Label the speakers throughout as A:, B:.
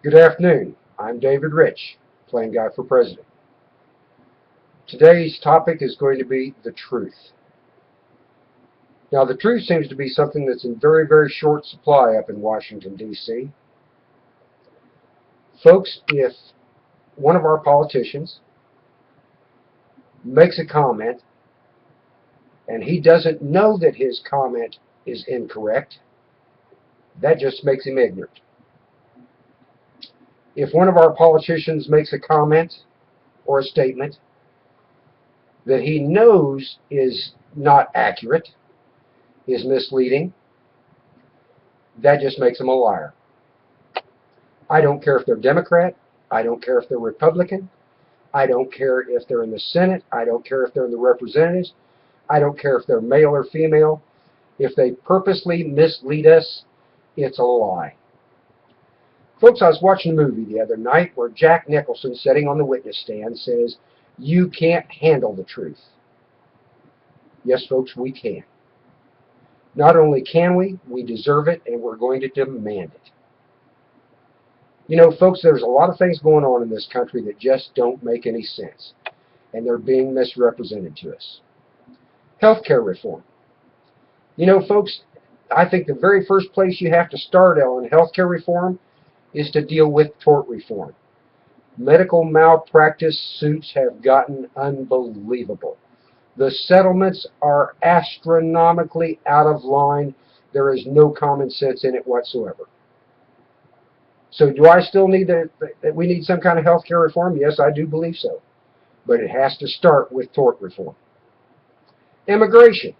A: Good afternoon. I'm David Rich, playing guy for president. Today's topic is going to be the truth. Now, the truth seems to be something that's in very, very short supply up in Washington, D.C. Folks, if one of our politicians makes a comment and he doesn't know that his comment is incorrect, that just makes him ignorant. If one of our politicians makes a comment or a statement that he knows is not accurate, is misleading, that just makes him a liar. I don't care if they're Democrat, I don't care if they're Republican, I don't care if they're in the Senate, I don't care if they're in the representatives, I don't care if they're male or female. If they purposely mislead us, it's a lie. Folks, I was watching a movie the other night where Jack Nicholson, sitting on the witness stand, says, "You can't handle the truth." Yes, folks, we can. Not only can we deserve it, and we're going to demand it. You know, folks, there's a lot of things going on in this country that just don't make any sense, and they're being misrepresented to us. Healthcare reform. You know, folks, I think the very first place you have to start on healthcare reform is to deal with tort reform. Medical malpractice suits have gotten unbelievable. The settlements are astronomically out of line. There is no common sense in it whatsoever. So do I still need that we need some kind of health care reform? Yes, I do believe so. But it has to start with tort reform. Immigration.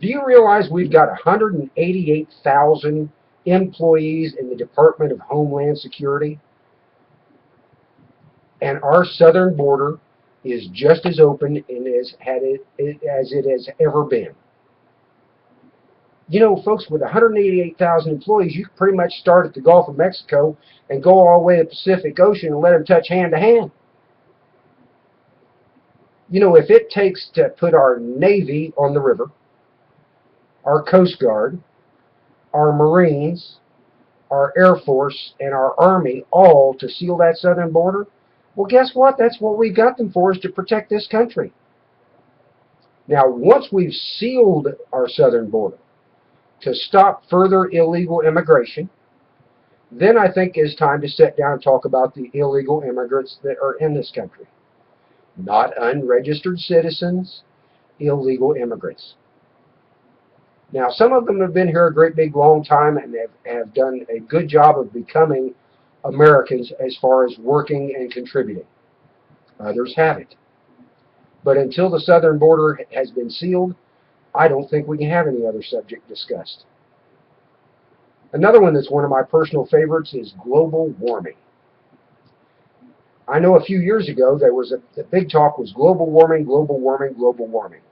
A: Do you realize we've got 188,000 employees in the Department of Homeland Security? And our southern border is just as open and as it has ever been. You know, folks, with 188,000 employees, you can pretty much start at the Gulf of Mexico and go all the way to the Pacific Ocean and let them touch hand to hand. You know, if it takes to put our Navy on the river, our Coast Guard, our Marines, our Air Force, and our Army all to seal that southern border, well, guess what? That's what we got them for, is to protect this country. Now, once we've sealed our southern border to stop further illegal immigration, then I think it's time to sit down and talk about the illegal immigrants that are in this country. Not unregistered citizens, illegal immigrants. Now, some of them have been here a great big long time and have done a good job of becoming Americans as far as working and contributing. Others haven't. But until the southern border has been sealed, I don't think we can have any other subject discussed. Another one that's one of my personal favorites is global warming. I know a few years ago there was the big talk was global warming, global warming, global warming.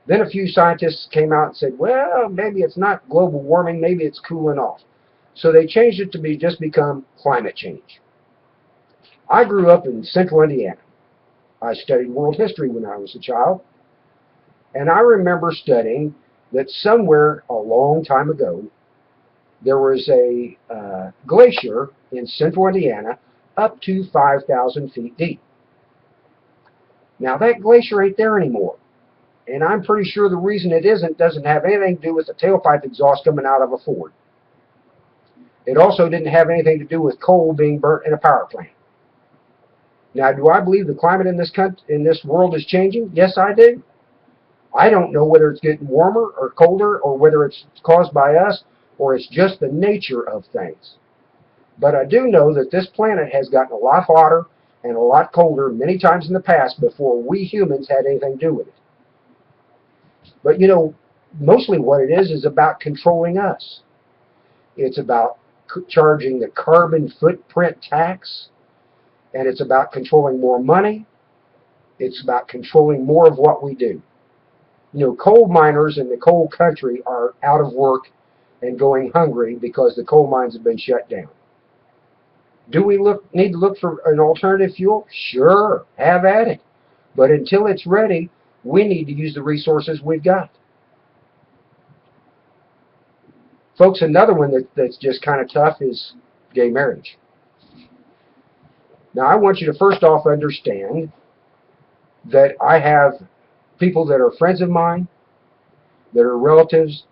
A: Then a few scientists came out and said, well, maybe it's not global warming, maybe it's cooling off. So they changed it to just become climate change. I grew up in central Indiana. I studied world history when I was a child. And I remember studying that somewhere a long time ago, there was a glacier in central Indiana up to 5,000 feet deep. Now that glacier ain't there anymore. And I'm pretty sure the reason it doesn't have anything to do with the tailpipe exhaust coming out of a Ford. It also didn't have anything to do with coal being burnt in a power plant. Now, do I believe the climate in this world is changing? Yes, I do. I don't know whether it's getting warmer or colder or whether it's caused by us or it's just the nature of things. But I do know that this planet has gotten a lot hotter and a lot colder many times in the past before we humans had anything to do with it. But, you know, mostly what it is about controlling us. It's about charging the carbon footprint tax, and it's about controlling more money. It's about controlling more of what we do. You know, coal miners in the coal country are out of work and going hungry because the coal mines have been shut down. Do we need to look for an alternative fuel? Sure, have at it. But until it's ready, we need to use the resources we've got. Folks, another one that's just kind of tough is gay marriage. Now, I want you to first off understand that I have people that are friends of mine, that are relatives,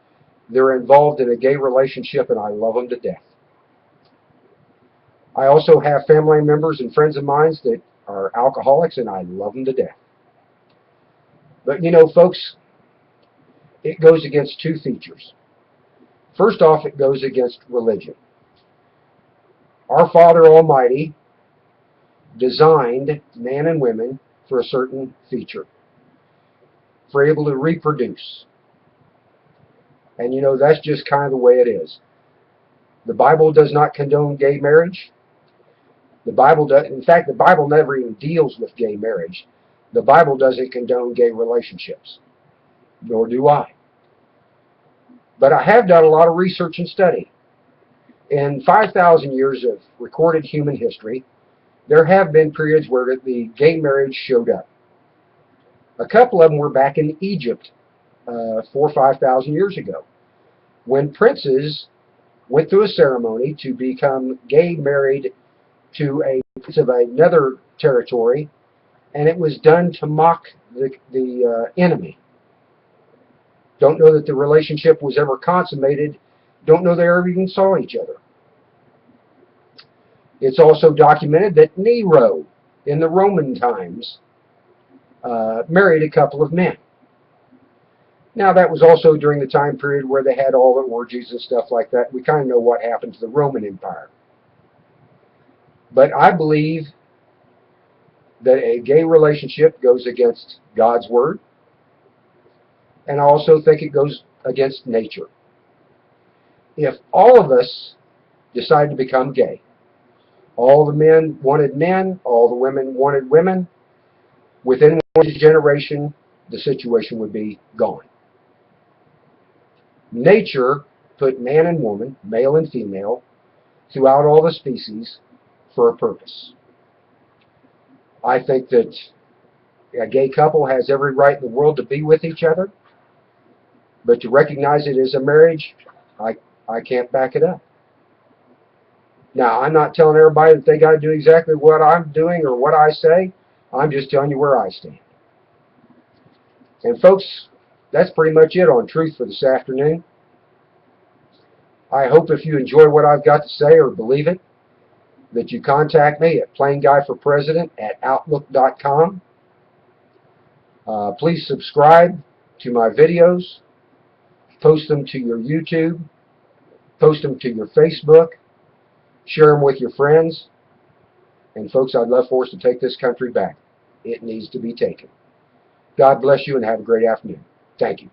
A: they're involved in a gay relationship, and I love them to death. I also have family members and friends of mine that are alcoholics, and I love them to death. But you know, folks, it goes against two features. First off, it goes against religion. Our Father Almighty designed man and women for a certain feature, for able to reproduce. And you know, that's just kind of the way it is. The Bible does not condone gay marriage. The Bible does, in fact, the Bible never even deals with gay marriage. The Bible doesn't condone gay relationships, nor do I. But I have done a lot of research and study. In 5,000 years of recorded human history, there have been periods where the gay marriage showed up. A couple of them were back in Egypt 4,000 or 5,000 years ago, when princes went through a ceremony to become gay married to a prince of another territory, and it was done to mock the enemy. Don't know that the relationship was ever consummated. Don't know they ever even saw each other. It's also documented that Nero, in the Roman times, married a couple of men. Now, that was also during the time period where they had all the orgies and stuff like that. We kind of know what happened to the Roman Empire. But I believe that a gay relationship goes against God's Word, and I also think it goes against nature. If all of us decide to become gay, all the men wanted men, all the women wanted women, within one generation, the situation would be gone. Nature put man and woman, male and female, throughout all the species for a purpose. I think that a gay couple has every right in the world to be with each other, but to recognize it as a marriage, I can't back it up. Now, I'm not telling everybody that they got to do exactly what I'm doing or what I say. I'm just telling you where I stand. And folks, that's pretty much it on Truth for this afternoon. I hope if you enjoy what I've got to say or believe it, that you contact me at plainguyforpresident@outlook.com. Please subscribe to my videos. Post them to your YouTube. Post them to your Facebook. Share them with your friends. And folks, I'd love for us to take this country back. It needs to be taken. God bless you and have a great afternoon. Thank you.